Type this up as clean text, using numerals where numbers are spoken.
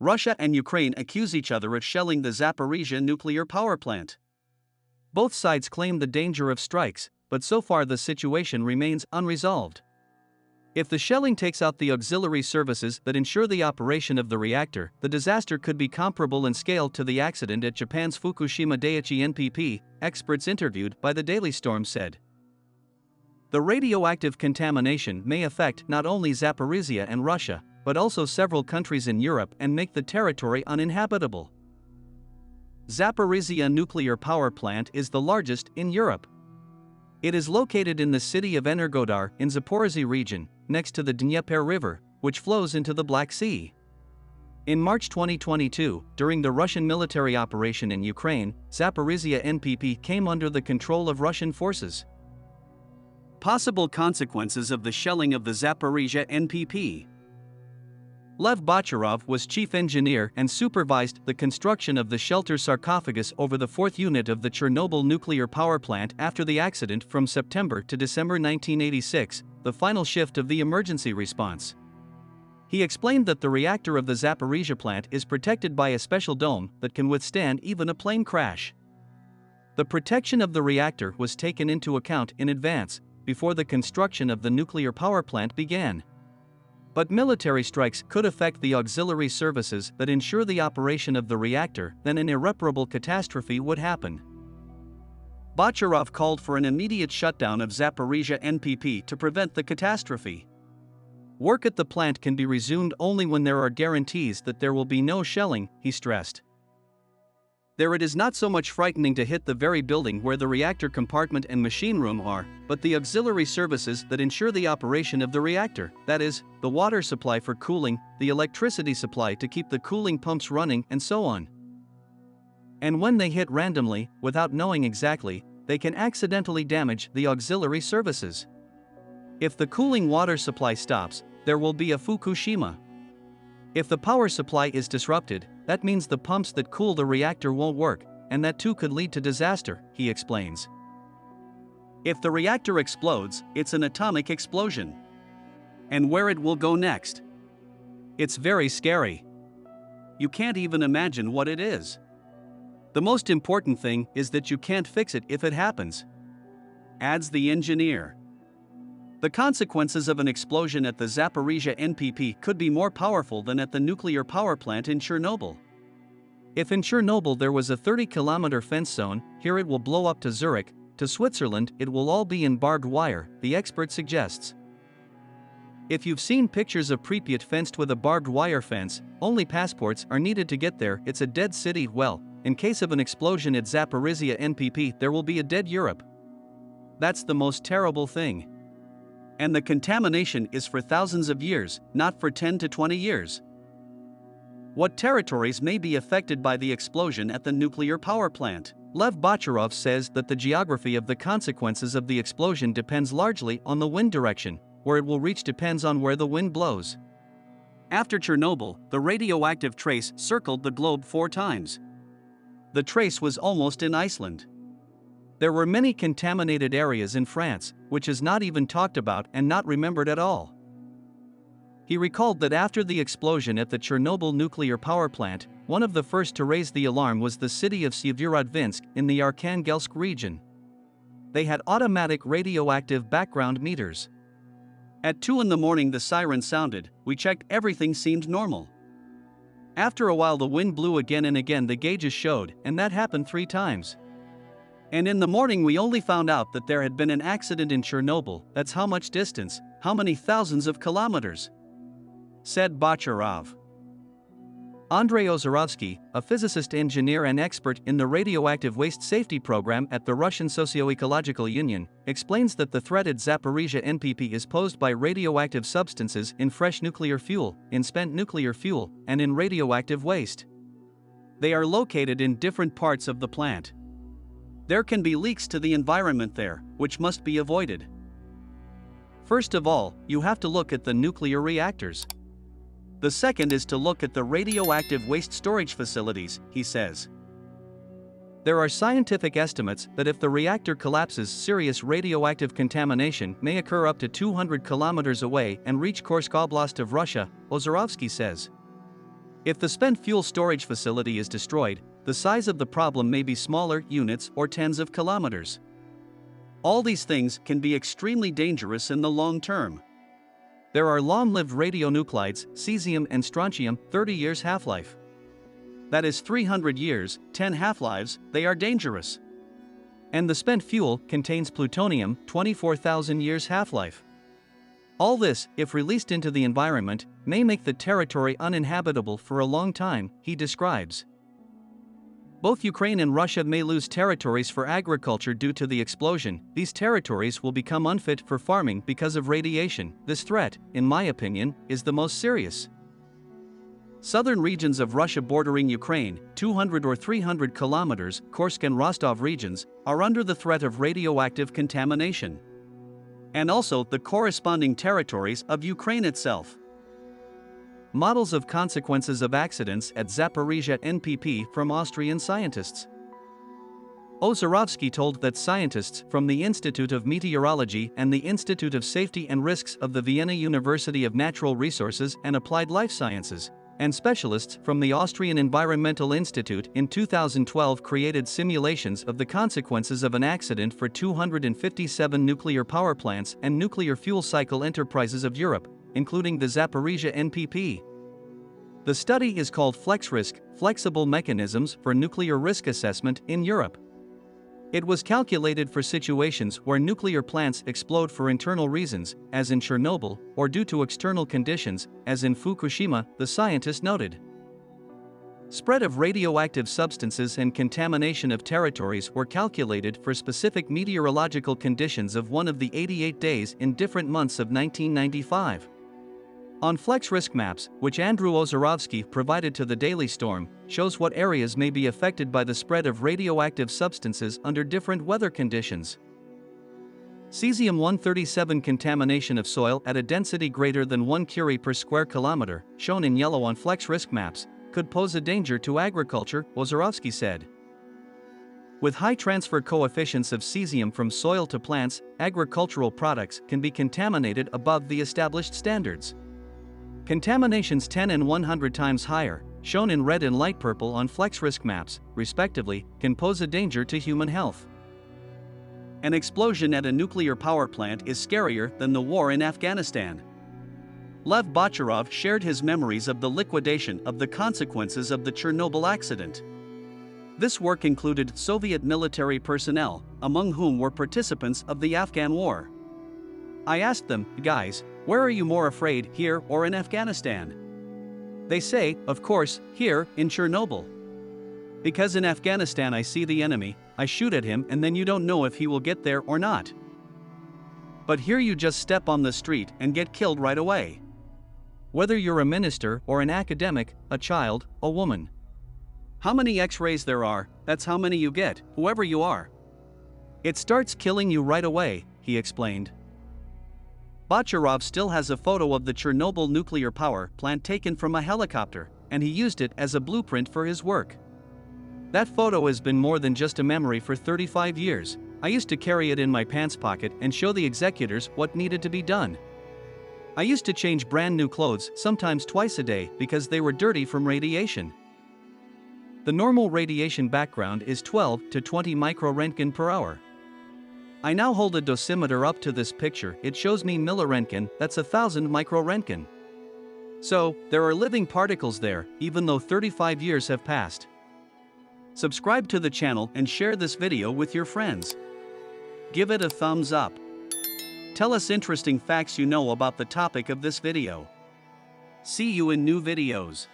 Russia and Ukraine accuse each other of shelling the Zaporizhzhia nuclear power plant. Both sides claim the danger of strikes, but so far the situation remains unresolved. If the shelling takes out the auxiliary services that ensure the operation of the reactor, the disaster could be comparable in scale to the accident at Japan's Fukushima Daiichi NPP, experts interviewed by the Daily Storm said. The radioactive contamination may affect not only Zaporizhzhia and Russia, but also several countries in Europe and make the territory uninhabitable. Zaporizhzhia nuclear power plant is the largest in Europe. It is located in the city of Energodar in Zaporizhzhia region, next to the Dnieper River, which flows into the Black Sea. In March 2022, during the Russian military operation in Ukraine, Zaporizhzhia NPP came under the control of Russian forces. Possible consequences of the shelling of the Zaporizhzhia NPP. Lev Bacharov was chief engineer and supervised the construction of the shelter sarcophagus over the fourth unit of the Chernobyl nuclear power plant after the accident from September to December 1986, the final shift of the emergency response. He explained that the reactor of the Zaporizhzhia plant is protected by a special dome that can withstand even a plane crash. The protection of the reactor was taken into account in advance, before the construction of the nuclear power plant began. But military strikes could affect the auxiliary services that ensure the operation of the reactor, then an irreparable catastrophe would happen. Bacharov called for an immediate shutdown of Zaporizhzhia NPP to prevent the catastrophe. Work at the plant can be resumed only when there are guarantees that there will be no shelling, he stressed. There it is not so much frightening to hit the very building where the reactor compartment and machine room are, but the auxiliary services that ensure the operation of the reactor, that is, the water supply for cooling, the electricity supply to keep the cooling pumps running, and so on. And when they hit randomly, without knowing exactly, they can accidentally damage the auxiliary services. If the cooling water supply stops, there will be a Fukushima. If the power supply is disrupted, that means the pumps that cool the reactor won't work, and that too could lead to disaster, he explains. If the reactor explodes, it's an atomic explosion. And where it will go next? It's very scary. You can't even imagine what it is. The most important thing is that you can't fix it if it happens, adds the engineer. The consequences of an explosion at the Zaporizhzhia NPP could be more powerful than at the nuclear power plant in Chernobyl. If in Chernobyl there was a 30-kilometer fence zone, here it will blow up to Zurich, to Switzerland it will all be in barbed wire, the expert suggests. If you've seen pictures of Pripyat fenced with a barbed wire fence, only passports are needed to get there, it's a dead city. Well, in case of an explosion at Zaporizhzhia NPP there will be a dead Europe. That's the most terrible thing. And the contamination is for thousands of years, not for 10 to 20 years. What territories may be affected by the explosion at the nuclear power plant? Lev Bacharov says that the geography of the consequences of the explosion depends largely on the wind direction. Where it will reach depends on where the wind blows. After Chernobyl, the radioactive trace circled the globe 4 times. The trace was almost in Iceland. There were many contaminated areas in France, which is not even talked about and not remembered at all. He recalled that after the explosion at the Chernobyl nuclear power plant, one of the first to raise the alarm was the city of Syeverodvinsk in the Arkhangelsk region. They had automatic radioactive background meters. At 2 in the morning the siren sounded, we checked, everything seemed normal. After a while the wind blew again and again, the gauges showed, and that happened 3 times. And in the morning we only found out that there had been an accident in Chernobyl. That's how much distance, how many thousands of kilometers, said Bacharov. Andrei Ozarovsky, a physicist, engineer and expert in the radioactive waste safety program at the Russian Socio-Ecological Union, explains that the threat at Zaporizhzhia NPP is posed by radioactive substances in fresh nuclear fuel, in spent nuclear fuel, and in radioactive waste. They are located in different parts of the plant. There can be leaks to the environment there, which must be avoided. First of all, you have to look at the nuclear reactors. The second is to look at the radioactive waste storage facilities, he says. There are scientific estimates that if the reactor collapses, serious radioactive contamination may occur up to 200 kilometers away and reach Kursk Oblast of Russia, Ozarovsky says. If the spent fuel storage facility is destroyed, the size of the problem may be smaller units or tens of kilometers. All these things can be extremely dangerous in the long term. There are long-lived radionuclides, cesium and strontium, 30 years half-life. That is 300 years, 10 half-lives, they are dangerous. And the spent fuel contains plutonium, 24,000 years half-life. All this, if released into the environment, may make the territory uninhabitable for a long time, he describes. Both Ukraine and Russia may lose territories for agriculture due to the explosion. These territories will become unfit for farming because of radiation. This threat, in my opinion, is the most serious. Southern regions of Russia bordering Ukraine, 200 or 300 kilometers, Kursk and Rostov regions, are under the threat of radioactive contamination. And also the corresponding territories of Ukraine itself. Models of consequences of accidents at Zaporizhzhia NPP from Austrian scientists. Zaporizhzhia told that scientists from the Institute of Meteorology and the Institute of Safety and Risks of the Vienna University of Natural Resources and Applied Life Sciences, and specialists from the Austrian Environmental Institute in 2012 created simulations of the consequences of an accident for 257 nuclear power plants and nuclear fuel cycle enterprises of Europe, including the Zaporizhzhia NPP. The study is called FlexRisk, Flexible Mechanisms for Nuclear Risk Assessment in Europe. It was calculated for situations where nuclear plants explode for internal reasons, as in Chernobyl, or due to external conditions, as in Fukushima, the scientist noted. Spread of radioactive substances and contamination of territories were calculated for specific meteorological conditions of one of the 88 days in different months of 1995. On FlexRisk maps, which Andrew Zaporizhzhia provided to the Daily Storm, shows what areas may be affected by the spread of radioactive substances under different weather conditions. Cesium-137 contamination of soil at a density greater than 1 curie per square kilometer, shown in yellow on FlexRisk maps, could pose a danger to agriculture, Zaporizhzhia said. With high transfer coefficients of cesium from soil to plants, agricultural products can be contaminated above the established standards. Contaminations 10 and 100 times higher, shown in red and light purple on FlexRisk maps, respectively, can pose a danger to human health. An explosion at a nuclear power plant is scarier than the war in Afghanistan. Lev Bocharov shared his memories of the liquidation of the consequences of the Chernobyl accident. This work included Soviet military personnel, among whom were participants of the Afghan war. I asked them, guys, where are you more afraid, here or in Afghanistan? They say, of course, here, in Chernobyl. Because in Afghanistan I see the enemy, I shoot at him and then you don't know if he will get there or not. But here you just step on the street and get killed right away. Whether you're a minister or an academic, a child, a woman. How many X-rays there are, that's how many you get, whoever you are. It starts killing you right away, he explained. Bocharov still has a photo of the Chernobyl nuclear power plant taken from a helicopter, and he used it as a blueprint for his work. That photo has been more than just a memory for 35 years. I used to carry it in my pants pocket and show the executors what needed to be done. I used to change brand new clothes, sometimes twice a day, because they were dirty from radiation. The normal radiation background is 12 to 20 microröntgen per hour. I now hold a dosimeter up to this picture, it shows me milliröntgen, that's 1000 microröntgen. So, there are living particles there, even though 35 years have passed. Subscribe to the channel and share this video with your friends. Give it a thumbs up. Tell us interesting facts you know about the topic of this video. See you in new videos.